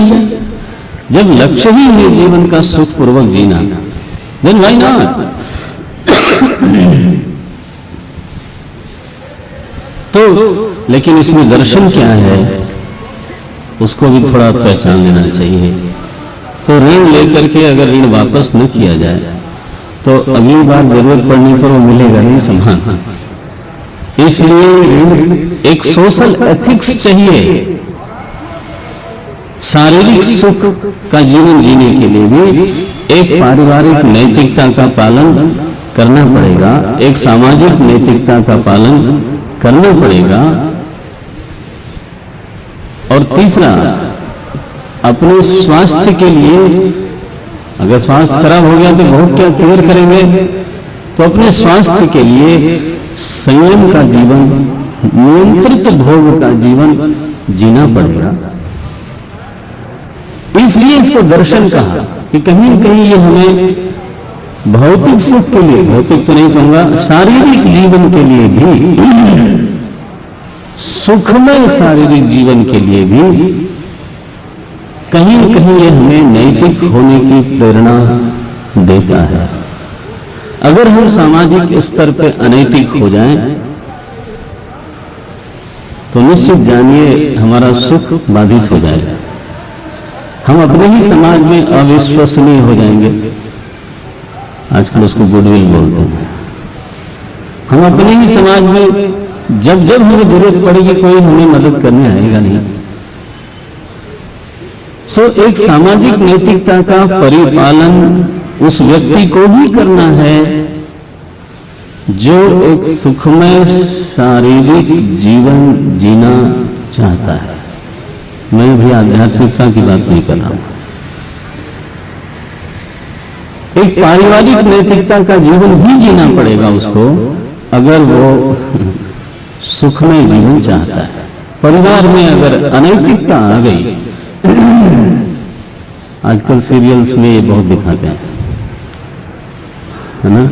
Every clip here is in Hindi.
चाहिए? जब लक्ष्य ही है जीवन का सुखपूर्वक जीना, देन व्हाई नॉट? तो लेकिन इसमें दर्शन क्या है, उसको भी थोड़ा पहचान लेना चाहिए। तो ऋण लेकर के अगर ऋण वापस न किया जाए तो अगली बार जरूरत पड़ने पर वो मिलेगा नहीं सामान। इसलिए ऋण एक सोशल एथिक्स चाहिए। शारीरिक सुख का जीवन जीने के लिए भी एक पारिवारिक नैतिकता का पालन करना पड़ेगा, एक सामाजिक नैतिकता का पालन करना पड़ेगा। और तीसरा, अपने स्वास्थ्य के लिए, अगर स्वास्थ्य खराब हो गया तो भोग क्या केयर करेंगे? तो अपने स्वास्थ्य के लिए संयम का जीवन, नियंत्रित भोग का जीवन जीना पड़ेगा। इसलिए इसको दर्शन कहा कि कहीं न कहीं ये हमें भौतिक सुख के लिए, भौतिक तो नहीं कहूंगा, शारीरिक जीवन के लिए भी, सुखमय शारीरिक जीवन के लिए भी कहीं न कहीं ये हमें नैतिक होने की प्रेरणा देता है। अगर हम सामाजिक स्तर पर अनैतिक हो जाएं तो निश्चित जानिए हमारा सुख बाधित हो जाएगा। हम अपने ही समाज में अविश्वसनीय हो जाएंगे। आजकल उसको गुडविल बोलते हैं। हम अपने ही समाज में जब जब हमें जरूरत पड़ेगी कोई हमें मदद करने आएगा नहीं। सो एक सामाजिक नैतिकता का परिपालन उस व्यक्ति को भी करना है जो एक सुखमय शारीरिक जीवन जीना चाहता है। मैं भी आध्यात्मिकता की बात नहीं कर रहा हूं। एक पारिवारिक नैतिकता का जीवन भी जीना पड़ेगा उसको, अगर वो सुखमय जीवन चाहता है। परिवार में अगर अनैतिकता आ गई, आजकल सीरियल्स में ये बहुत दिखाते हैं, है ना,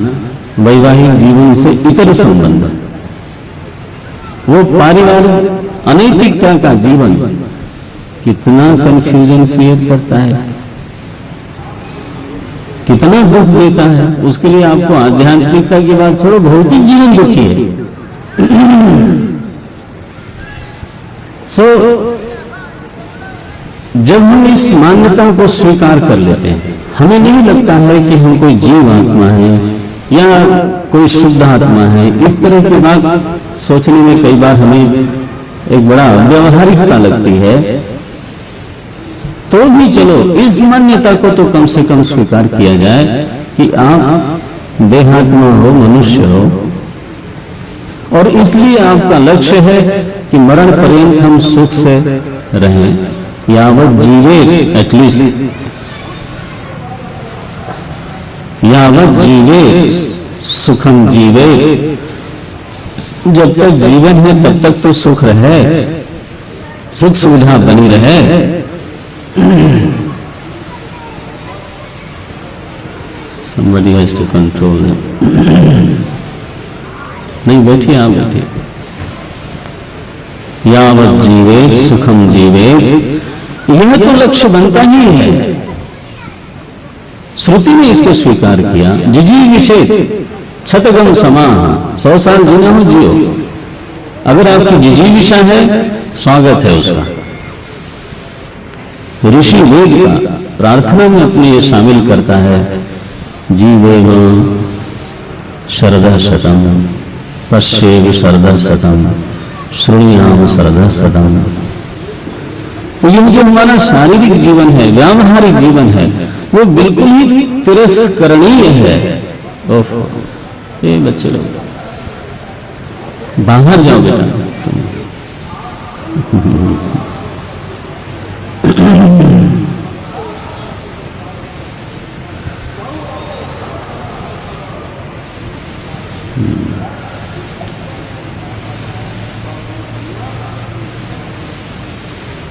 वैवाहिक जीवन से इतर संबंध, वो पारिवारिक अनैतिकता का जीवन कितना कंफ्यूजन क्रिएट करता है, कितना दुख देता है। उसके लिए आपको आध्यात्मिकता की बात छोड़ो, भौतिक जीवन दुखी है। जब हम इस मान्यता को स्वीकार कर लेते हैं, हमें नहीं लगता है कि हम कोई जीव आत्मा है या कोई शुद्ध आत्मा है। इस तरह की बात सोचने में कई बार हमें एक बड़ा व्यवहारिकता लगती है। तो भी चलो इस मान्यता को तो कम से कम स्वीकार किया जाए कि आप देहात्मा हो, मनुष्य हो, और इसलिए आपका लक्ष्य है कि मरण पर्यंत हम सुख से रहें, यावत जीवे, एटलीस्ट यावत जीवे सुखम जीवे। जब तक जीवन है तब तक तो सुख रहे, सुख सुविधा बनी रहे। Somebody has to control them. नहीं, बैठिए आप, बैठिए। यावत जीवे सुखम जीवे, यह तो लक्ष्य बनता ही है। श्रुति ने इसको स्वीकार किया। जिजी विषेद छतगम समा, 100 साल जीना हो जियो। अगर आपकी जिजीविषा है, स्वागत है उसका। ऋषि वेद का प्रार्थना में अपने ये शामिल करता है, जीवेम शरद शतम पश्येव शरद शतम श्रृणुयाम शरद शतम। तो यह जो हमारा शारीरिक जीवन है, व्यावहारिक जीवन है, वो बिल्कुल ही तिरस्करणीय है। ओहो, ये बच्चे लोग बाहर जाओ बेटा।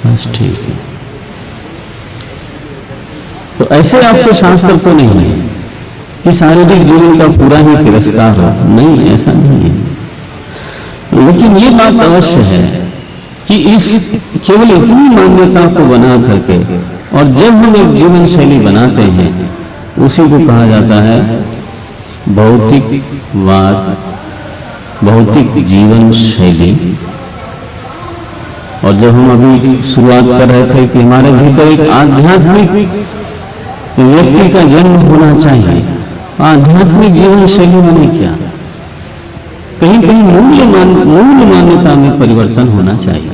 बस ठीक है। तो ऐसे आपको शास्त्र तो नहीं है कि शारीरिक जीवन का पूरा ही तिरस्कार हो, नहीं, ऐसा नहीं है। लेकिन ये बात अवश्य है कि इस केवल इतनी मान्यता को बना करके, और जब हम एक जीवन शैली बनाते हैं उसी को कहा जाता है भौतिकवाद, भौतिक जीवन शैली। और जब हम अभी शुरुआत कर रहे थे कि हमारे भीतर एक आध्यात्मिक व्यक्ति का जन्म होना चाहिए, आध्यात्मिक जीवन शैली माने क्या? कहीं कहीं मूल मान्यता में परिवर्तन होना चाहिए।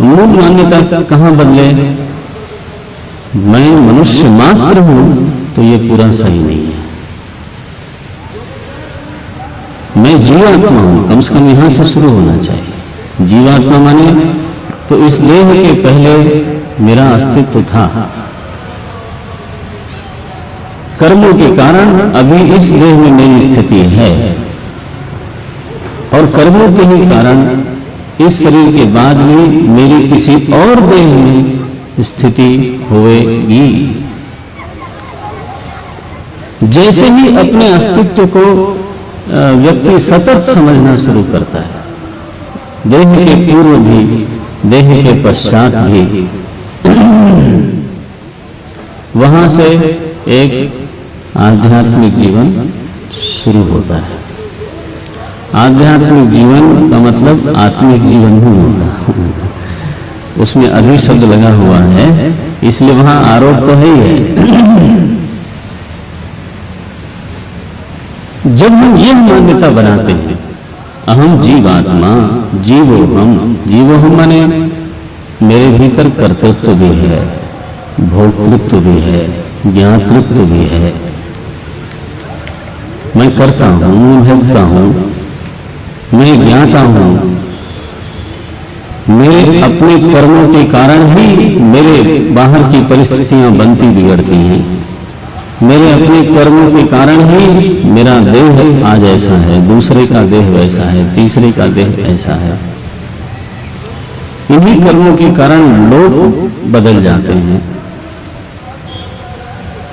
मूल मान्यता कहां बदले? मैं मनुष्य मात्र हूं तो ये पूरा सही नहीं है। मैं जीवात्मा हूं, कम से कम यहां से शुरू होना चाहिए। जीवात्मा माने तो इस देह के पहले मेरा अस्तित्व था, कर्मों के कारण अभी इस देह में मेरी स्थिति है, और कर्मों के ही कारण इस शरीर के बाद भी मेरी किसी और देह में स्थिति होएगी। जैसे ही अपने अस्तित्व को व्यक्ति सतत समझना शुरू करता है, देह के पूर्व भी, देह के पश्चात भी, वहां से एक आध्यात्मिक जीवन शुरू होता है। आध्यात्मिक जीवन का मतलब आत्मिक जीवन नहीं होता, उसमें अधिक शब्द लगा हुआ है, इसलिए वहां आरोप तो है ही है। जब हम ये मान्यता बनाते हैं अहम जीवात्मा, जीवो हम माने मेरे भीतर कर्तृत्व भी है, भोक्तृत्व भी है, ज्ञातृत्व भी है, मैं करता हूं, भोगता हूं, मैं ज्ञाता हूं, मेरे अपने कर्मों के कारण ही मेरे बाहर की परिस्थितियां बनती बिगड़ती हैं, मेरे अपने कर्मों के कारण ही मेरा देह आज ऐसा है, दूसरे का देह वैसा है, तीसरे का देह ऐसा है। इन्हीं कर्मों के कारण लोग बदल जाते हैं।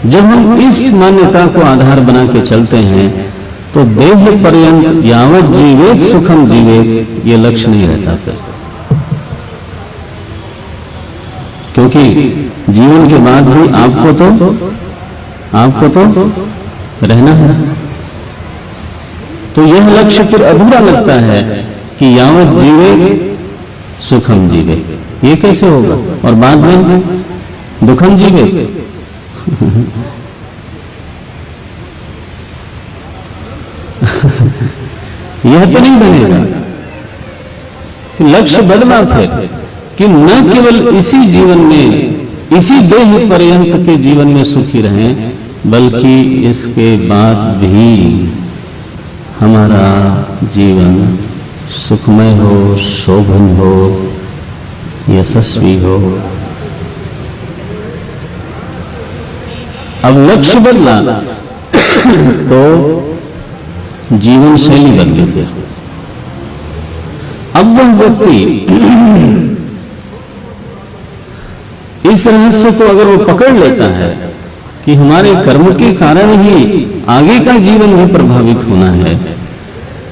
जब हम इस मान्यता को आधार बना के चलते हैं तो देह पर्यंत यावत जीवेत सुखम जीवेत ये लक्ष्य नहीं रहता फिर, क्योंकि जीवन के बाद भी आपको तो रहना है। तो यह लक्ष्य फिर अधूरा लगता है कि यावत जीवे सुखम जीवे, ये कैसे होगा? और बाद में दुखम जीवे। यह तो नहीं बनेगा। लक्ष्य बदला फिर कि न केवल इसी जीवन में, इसी देह पर्यंत के जीवन में सुखी रहें, बल्कि इसके बाद भी हमारा जीवन सुखमय हो, शोभन हो, यशस्वी हो। अब लक्ष्य बदला तो जीवन शैली बदली फिर। अब वह व्यक्ति इस रहस्य को अगर वो पकड़ लेता है कि हमारे कर्म के कारण ही आगे का जीवन भी प्रभावित होना है,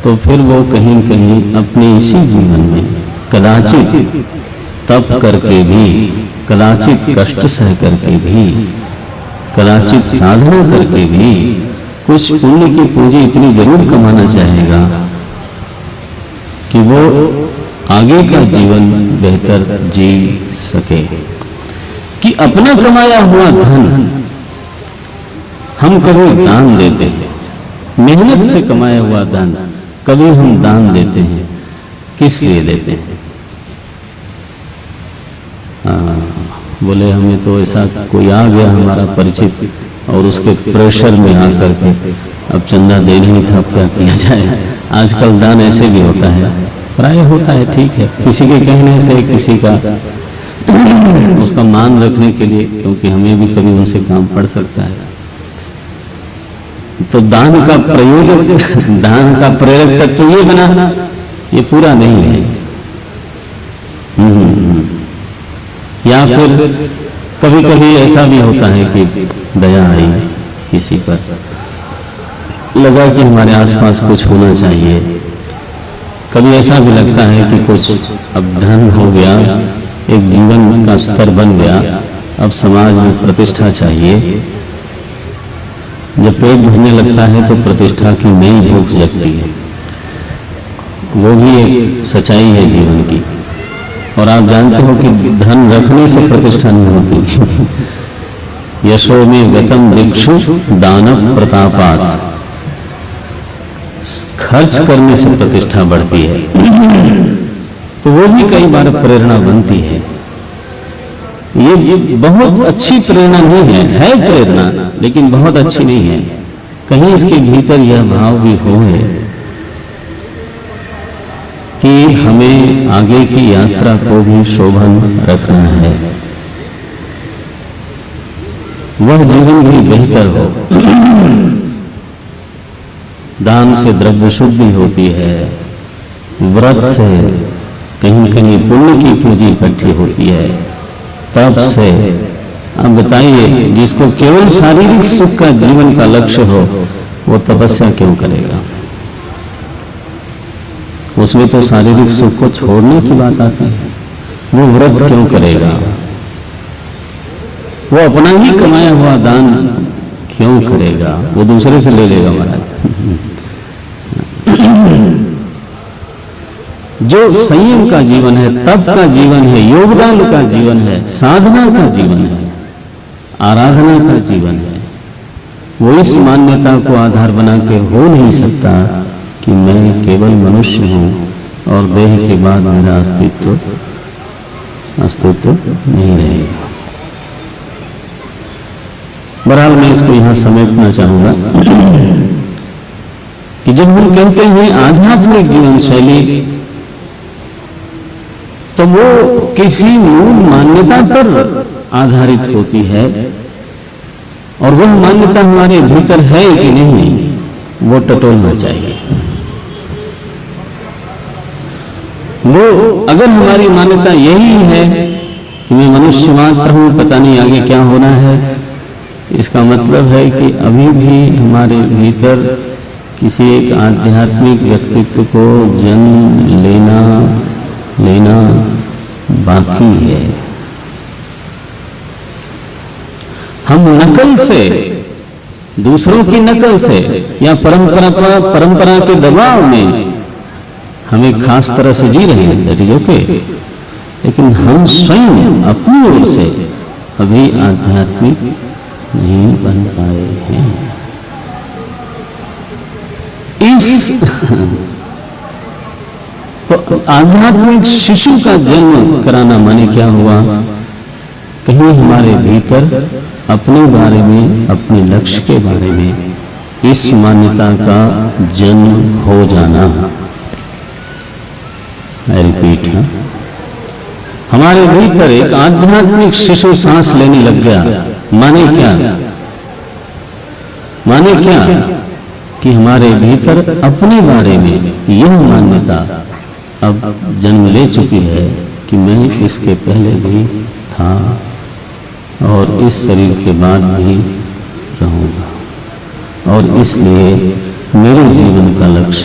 तो फिर वो कहीं न कहीं अपने इसी जीवन में कदाचित तप करके भी, कदाचित कष्ट सह करके भी, कदाचित साधना करके भी कुछ पुण्य की पूंजी इतनी जरूर कमाना चाहेगा कि वो आगे का जीवन बेहतर जी सके। कि अपना कमाया हुआ धन हम कभी दान देते हैं, मेहनत से कमाया हुआ धन कभी हम दान देते हैं, किस लिए देते हैं? बोले हमें तो ऐसा कोई आ गया हमारा परिचित और उसके प्रेशर में आकर के अब चंदा देना ही था, क्या किया जाए। आजकल दान ऐसे भी होता है, प्राय होता है, ठीक है, किसी के कहने से, किसी का उसका मान रखने के लिए, क्योंकि हमें भी कभी उनसे काम पड़ सकता है। तो दान का प्रयोजक, दान का प्रेरक तत्व तो ये बनाना, ये पूरा नहीं है। या फिर कभी कभी ऐसा भी होता है कि दया आई किसी पर, लगा कि हमारे आसपास कुछ होना चाहिए, कभी ऐसा भी लगता है कि कुछ अब धन हो गया, एक जीवन का स्तर बन गया, अब समाज में प्रतिष्ठा चाहिए। जब पेट भरने लगता है तो प्रतिष्ठा की नई भूख जगती है। वो भी एक सच्चाई है जीवन की। और आप जानते हो कि धन रखने से प्रतिष्ठा नहीं होती। यशो में गतम दिक्षु दानव प्रतापात, खर्च करने से प्रतिष्ठा बढ़ती है। तो वो भी कई बार प्रेरणा बनती है। ये बहुत अच्छी प्रेरणा नहीं है प्रेरणा, लेकिन बहुत अच्छी नहीं है। कहीं इसके भीतर यह भाव भी हो है कि हमें आगे की यात्रा को भी शोभन रखना है, वह जीवन भी बेहतर हो। दान से द्रव्य शुद्धि होती है, व्रत से कहीं कहीं पुण्य की पूंजी इकट्ठी होती है, तप से। अब बताइए, जिसको केवल शारीरिक सुख का जीवन का लक्ष्य हो, वो तपस्या क्यों करेगा? उसमें तो शारीरिक सुख को छोड़ने की बात आती है। वो व्रत क्यों करेगा? वो अपना ही कमाया हुआ दान क्यों करेगा? वो दूसरे से ले लेगा महाराज। जो संयम का जीवन है, तप का जीवन है, योगदान का जीवन है, साधना का जीवन है, आराधना का जीवन है, वो इस मान्यता को आधार बना के हो नहीं सकता कि मैं केवल मनुष्य हूं और देह के बाद मेरा अस्तित्व नहीं रहेगा। बहरहाल मैं इसको यहां समेटना चाहूंगा कि जब हम कहते हैं आध्यात्मिक जीवन शैली, तो वो किसी मूल मान्यता पर आधारित होती है, और वह मान्यता हमारे भीतर है कि नहीं, वो टटोलना चाहिए। वो अगर हमारी मान्यता यही है कि मैं मनुष्य मात्र हूं, पता नहीं आगे क्या होना है, इसका मतलब है कि अभी भी हमारे भीतर किसी एक आध्यात्मिक व्यक्तित्व को जन्म लेना बाकी है। हम नकल से, दूसरों की नकल से या परंपरा के दबाव में हम एक खास तरह से जी रहे हैं, दैट इज ओके, लेकिन हम स्वयं अपनी ओर से अभी आध्यात्मिक नहीं बन पाए हैं। इस तो आध्यात्मिक शिशु का जन्म कराना माने क्या हुआ? कहीं हमारे भीतर अपने बारे में, अपने लक्ष्य के बारे में इस मान्यता का जन्म हो जाना। मैं रिपीट है, हमारे भीतर एक आध्यात्मिक शिशु सांस लेने लग गया। माने क्या कि हमारे भीतर अपने बारे में यह मान्यता अब जन्म ले चुकी है कि मैं इसके पहले भी था और इस शरीर के बाद भी रहूंगा, और इसलिए मेरे जीवन का लक्ष्य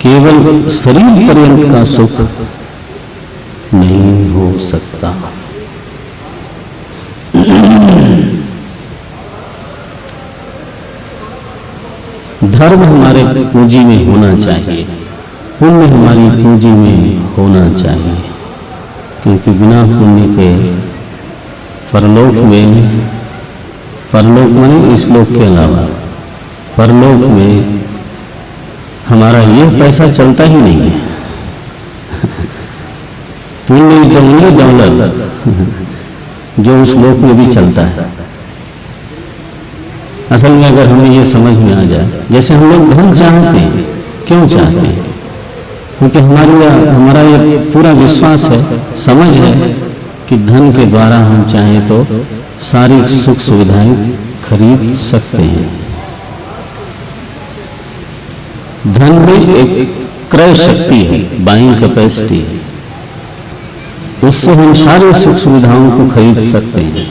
केवल शरीर पर्यंत का सुख नहीं हो सकता। धर्म हमारे पूंजी में होना चाहिए, पुण्य हमारी पूंजी में होना चाहिए, क्योंकि बिना पुण्य के परलोक माने इस लोक के अलावा परलोक में हमारा यह पैसा चलता ही नहीं है। पुण्य इज द ओनली डॉलर जो उस लोक में भी चलता है। असल में अगर हमें यह समझ में आ जाए, जैसे हम लोग धन चाहते हैं, क्यों चाहते हैं? क्योंकि हमारा ये पूरा विश्वास है, समझ है कि धन के द्वारा हम चाहें तो सारी सुख सुविधाएं खरीद सकते हैं। धन में एक क्रय शक्ति है, बाइंग कैपेसिटी है, उससे हम सारी सुख सुविधाओं को खरीद सकते हैं।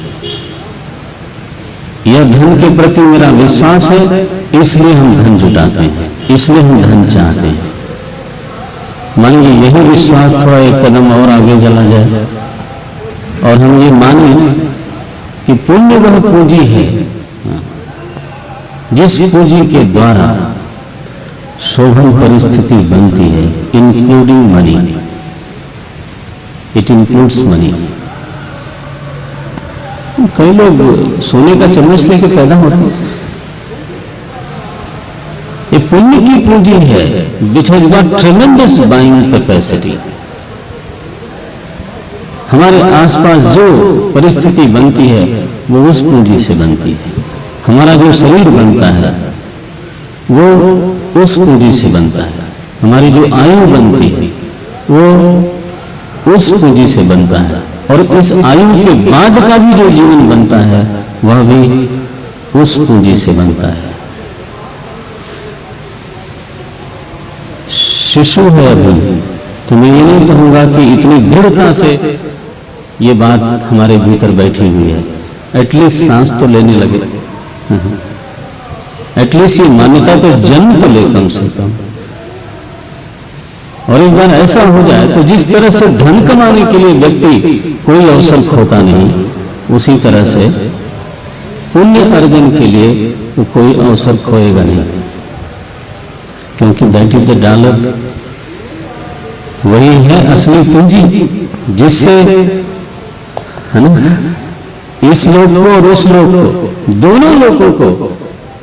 यह धन के प्रति मेरा विश्वास है, इसलिए हम धन जुटाते हैं, इसलिए हम धन चाहते हैं। मान लीजिए यही विश्वास थोड़ा एक कदम और आगे चला जाए और हम ये माने कि पुण्य वह पूंजी है जिस पूंजी के द्वारा शोभन परिस्थिति बनती है, including money, it includes money. कई लोग सोने का चम्मच लेके पैदा होते हैं। ये पुण्य की पूंजी है which has got ट्रेमेंडस buying capacity. हमारे आसपास जो परिस्थिति बनती है वो उस पूंजी से बनती है। हमारा जो शरीर बनता है वो उस पूंजी से बनता है। हमारी जो आयु बनती है वो उस पूंजी से बनता है। और इस आयु के बाद का भी जो जीवन बनता है वह भी उस पूंजी से बनता है। शिशु है अभी, तो मैं ये नहीं कहूंगा कि इतनी दृढ़ता से ये बात हमारे भीतर बैठी हुई है। एटलीस्ट सांस तो लेने लगे, एटलीस्ट ये मान्यता तो जन्म तो ले कम से कम। और एक बार ऐसा हो जाए तो जिस तरह से धन कमाने के लिए व्यक्ति कोई अवसर खोता नहीं, उसी तरह से पुण्य अर्जन के लिए वो कोई अवसर खोएगा नहीं, क्योंकि दैट इज द डॉलर, वही है असली पूंजी जिससे, है ना, इस लोक को और उस लोक को, दोनों लोकों को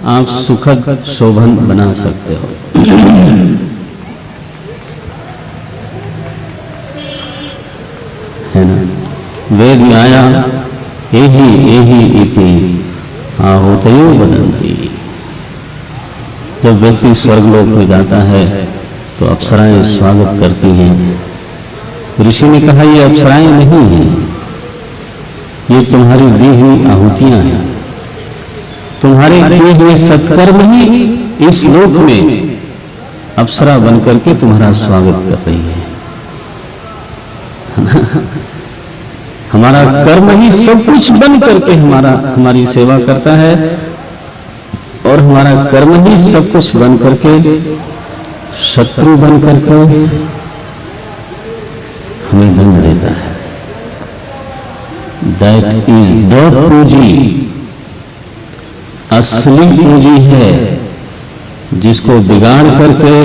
आप सुखद शोभन बना सकते हो। है ना, वेद में आया एही इति आहुतयो वदन्ति। जब व्यक्ति स्वर्गलोक में जाता है तो अप्सराएं स्वागत करती हैं। ऋषि ने कहा ये अप्सराएं नहीं हैं, ये तुम्हारी दी हुई आहुतियां हैं। तुम्हारे किए हुए सत्कर्म ही इस लोक में अप्सरा बनकर के तुम्हारा स्वागत कर रही है। हमारा कर्म ही सब कुछ बन करके हमारी सेवा करता है, और हमारा कर्म ही सब कुछ बन करके शत्रु बन करके हमें दंड देता है। दैट इज द पूंजी, असली पूंजी है जिसको बिगाड़ करके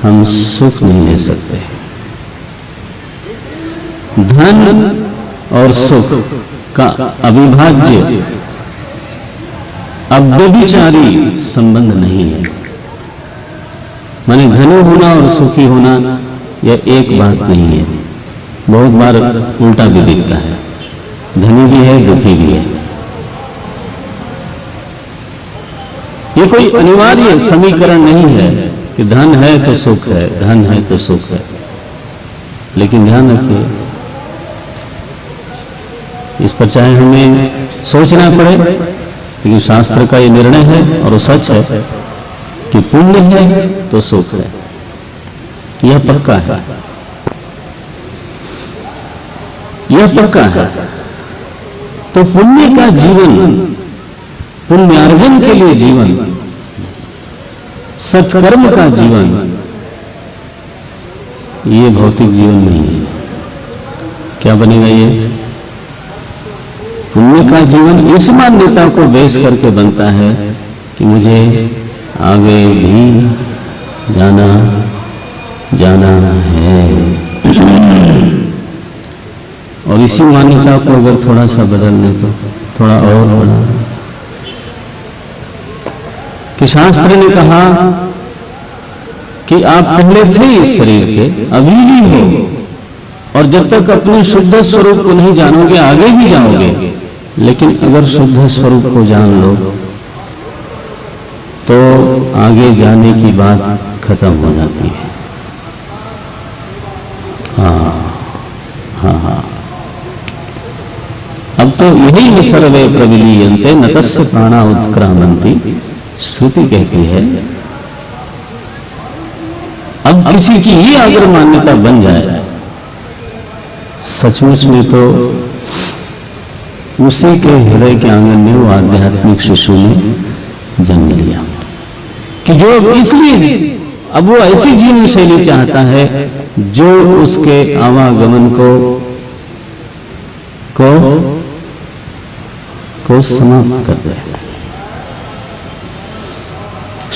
हम सुख नहीं ले सकते। धन और सुख का अविभाज्य अव्यभिचारी संबंध नहीं है। माने धनी होना और सुखी होना यह एक बात नहीं है। बहुत बार उल्टा भी दिखता है, धनी भी है दुखी भी है। ये कोई अनिवार्य समीकरण नहीं है कि धन है तो सुख है, धन है तो सुख है। लेकिन ध्यान रखिए, इस पर चाहे हमें सोचना पड़े, लेकिन शास्त्र का ये निर्णय है और वो सच है कि पुण्य है तो सुख है, यह पक्का है, यह पक्का है। तो पुण्य का जीवन, पुण्यार्जन के लिए जीवन, सत्कर्म का जीवन, ये भौतिक जीवन नहीं है। क्या बनेगा ये? पुण्य का जीवन इस मान्यता को बेस करके बनता है कि मुझे आगे भी जाना है। और इसी मान्यता को अगर थोड़ा सा बदल लें तो थोड़ा और बड़ा, कि शास्त्र ने कहा कि आप पहले थे इस शरीर के, अभी भी हो, और जब तक अपने शुद्ध स्वरूप को नहीं जानोगे आगे भी जाओगे। लेकिन अगर शुद्ध स्वरूप को जान लो तो आगे जाने की बात खत्म हो जाती है। हाँ। अब तो यही न सर्वे प्रविलीयन्ते न तस्य प्राणा उत्क्रामन्ति, श्रुति कहती है। अब किसी की ये अगर मान्यता बन जाए, सचमुच में तो उसी के हृदय के आंगन में वो आध्यात्मिक शिशु ने जन्म लिया। कि जो इसलिए अब वो ऐसी जीवन शैली चाहता है जो उसके आवागमन को समाप्त कर दे।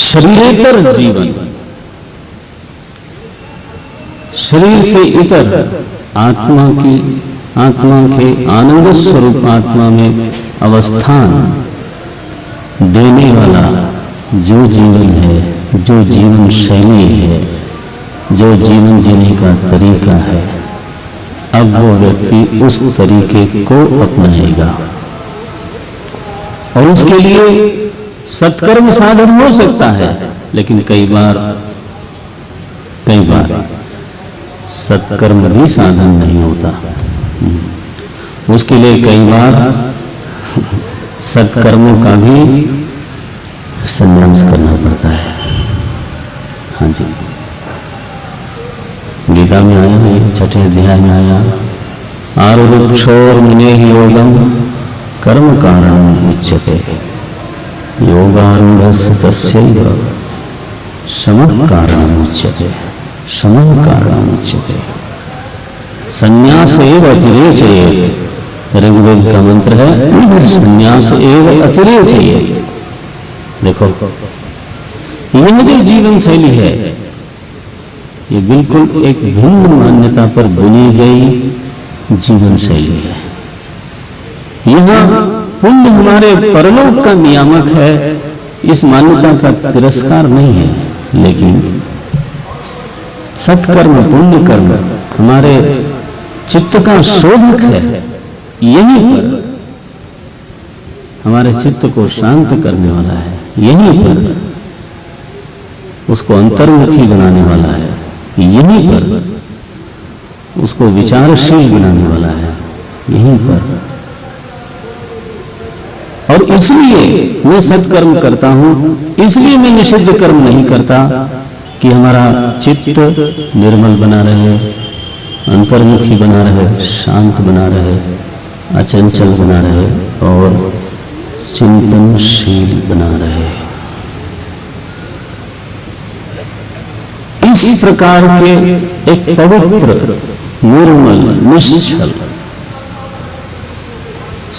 शरीरेतर जीवन, शरीर से इतर आत्मा के आनंद स्वरूप आत्मा में अवस्थान देने वाला जो जीवन है, जो जीवन शैली है, जो जीवन जीने का तरीका है, अब वो व्यक्ति उस तरीके को अपनाएगा। और उसके लिए सत्कर्म साधन हो सकता है, लेकिन कई बार सत्कर्म भी साधन नहीं होता। उसके लिए कई बार सत्कर्मों का भी संन्यास करना पड़ता है। हाँ जी, गीता में आया है, 6ठे अध्याय में आया, आरुक्षोर्मुनेः योगम कर्म कारणम उच्यते, योगारूढ़स्य तस्यैव शमः कारणम उच्यते, शमः कारणम उच्यते, संन्यास एव अतिरेचयेत्। ऋग्वेद का मंत्र है, संन्यास एव अतिरेचयेत्। देखो, यह जो जीवन शैली है, ये बिल्कुल एक भिन्न मान्यता पर बुनी गई जीवन शैली है। यह पुण्य हमारे परलोक का नियामक है, इस मान्यता का तिरस्कार नहीं है, लेकिन सत्कर्म पुण्य कर्म हमारे चित्त का शोधक है। यहीं पर हमारे चित्त को शांत करने वाला है, यहीं पर उसको अंतर्मुखी बनाने वाला है, यहीं पर उसको विचारशील बनाने वाला है, यहीं पर। और इसलिए मैं सत्कर्म करता हूं, इसलिए मैं निषिद्ध कर्म नहीं करता कि हमारा चित्त निर्मल बना रहे, अंतर्मुखी बना रहे, शांत बना रहे, अचंचल बना रहे और चिंतनशील बना रहे। इस प्रकार के एक पवित्र, निर्मल, निश्चल,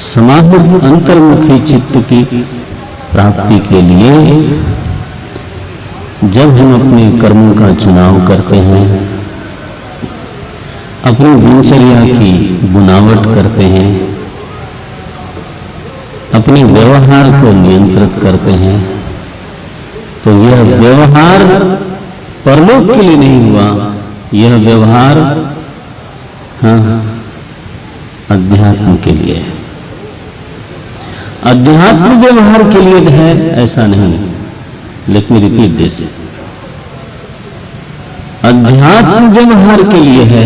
समाहित अंतर्मुखी चित्त की प्राप्ति के लिए जब हम अपने कर्मों का चुनाव करते हैं, अपनी दिनचर्या की बुनावट करते हैं, अपने व्यवहार को नियंत्रित करते हैं, तो यह व्यवहार परलोक के लिए नहीं हुआ, यह व्यवहार अध्यात्म के लिए है। अध्यात्म व्यवहार के लिए है ऐसा नहीं, लेट मी रिपीट दिस, अध्यात्म व्यवहार के लिए है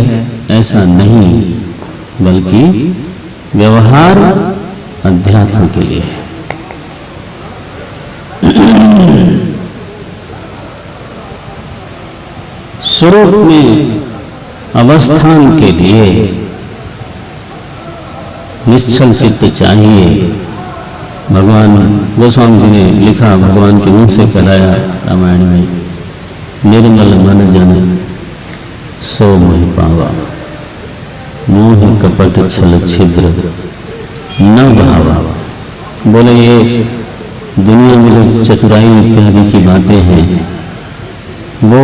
ऐसा नहीं, बल्कि व्यवहार अध्यात्म के लिए है। स्वरूप में अवस्थान के लिए निश्चल चित्त चाहिए। भगवान गोस्वामी जी ने लिखा, भगवान के मुंह से कहलाया रामायण में, निर्मल मन जन सो मोहि पावा, मोह कपट छल छिद्र न भावा। बोले ये दुनिया में जो चतुराई इत्यादि की बातें हैं, वो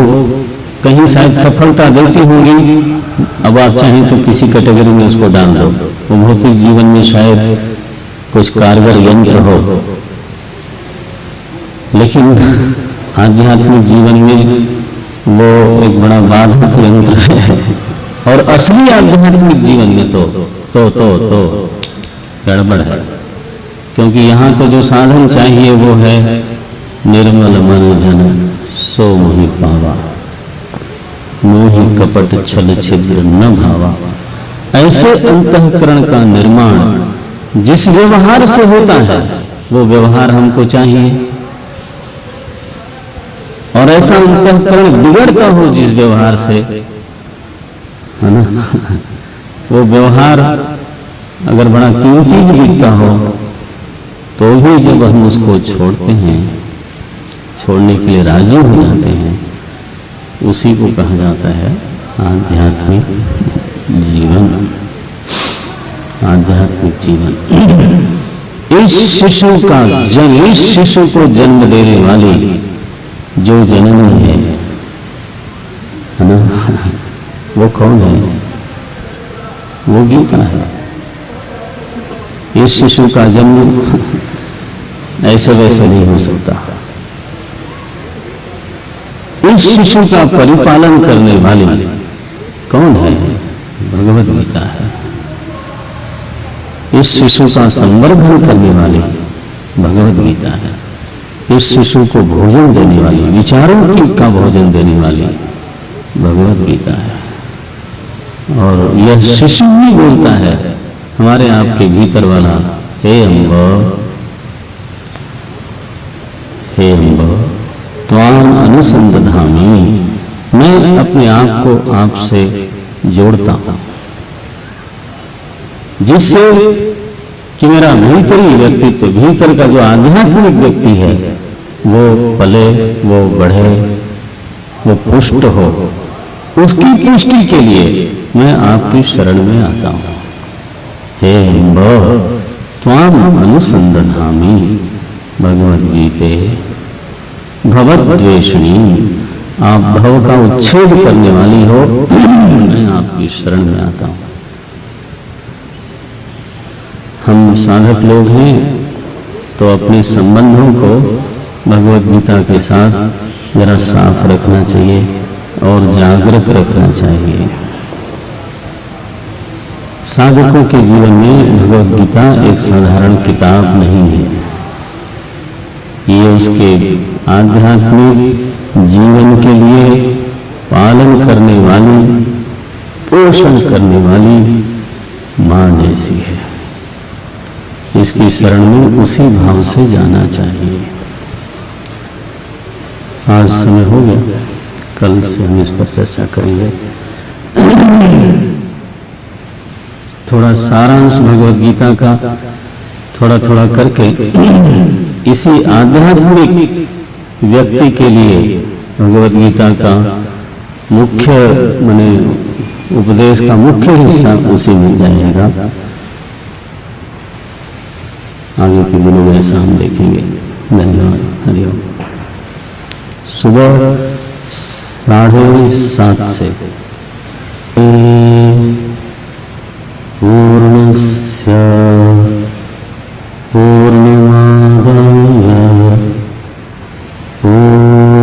कहीं शायद सफलता देती होंगी, अब आप चाहें तो किसी कैटेगरी में उसको डाल दो। वो भौतिक जीवन में शायद कुछ कारगर यंत्र हो, लेकिन आध्यात्मिक जीवन में वो एक बड़ा बाधक यंत्र है। और असली आध्यात्मिक जीवन में तो गड़बड़ है, क्योंकि यहां तो जो साधन चाहिए वो है निर्मल मन जन सो मोहि पावा, मोहि कपट छल छिद्र न भावा। ऐसे अंतःकरण का निर्माण जिस व्यवहार से होता है, वो व्यवहार हमको चाहिए। और ऐसा अंतःकरण बिगड़ता हो जिस व्यवहार से, है ना, वो व्यवहार अगर बड़ा कीमती भी दिखता हो, तो भी जब हम उसको छोड़ते हैं, छोड़ने के लिए राजी हो जाते हैं, उसी को कहा जाता है आध्यात्मिक जीवन। आध्यात्मिक जीवन इस शिशु का इस शिशु को जन्म देने वाली जो जननी है ना, वो कौन है? वो गीता है। इस शिशु का जन्म ऐसे वैसे नहीं हो सकता। इस शिशु का परिपालन करने वाली कौन है? भगवद गीता है। इस शिशु का संवर्धन करने वाली भगवद गीता है। इस शिशु को भोजन देने वाली, विचारों की का भोजन देने वाली भगवद गीता है। और यह शिशु ही बोलता है हमारे आपके भीतर वाला, हे अम्ब, हे अम्ब त्वाम अनुसंधामी, मैं अपने आप को आपसे जोड़ता हूं, जिससे कि मेरा भीतरी व्यक्तित्व, भीतर का जो आध्यात्मिक व्यक्ति है वो पले, वो बढ़े, वो पुष्ट हो। उसकी पुष्टि के लिए मैं आपकी शरण में आता हूं। हे अम्ब त्वाम अनुसंधामी, भगवद गीते भवद्वेषिणी, आप भव का उच्छेद करने वाली हो, मैं आपकी शरण में आता हूं। हम साधक लोग हैं तो अपने संबंधों को भगवद गीता के साथ जरा साफ रखना चाहिए और जागृत रखना चाहिए। साधकों के जीवन में भगवद गीता एक साधारण किताब नहीं है। ये उसके आध्यात्मिक जीवन के लिए पालन करने वाली, पोषण करने वाली मां जैसी है। इसकी शरण में उसी भाव से जाना चाहिए। आज समय हो गया, कल से हम इस पर चर्चा करेंगे। थोड़ा सारांश भगवद गीता का थोड़ा थोड़ा करके इसी आध्यात्मिक व्यक्ति के लिए भगवद गीता का मुख्य माने उपदेश का मुख्य हिस्सा उसी मिल जाएगा। आगे के दिनों में ऐसा हम देखेंगे। धन्यवाद। हरिओम। सुबह 7:30 से पूर्णस्य पूर्णमादाय पूर्णमेवावशिष्यते।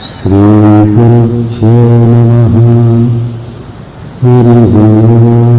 श्री गुरुभ्यो नमः। हरि ओम।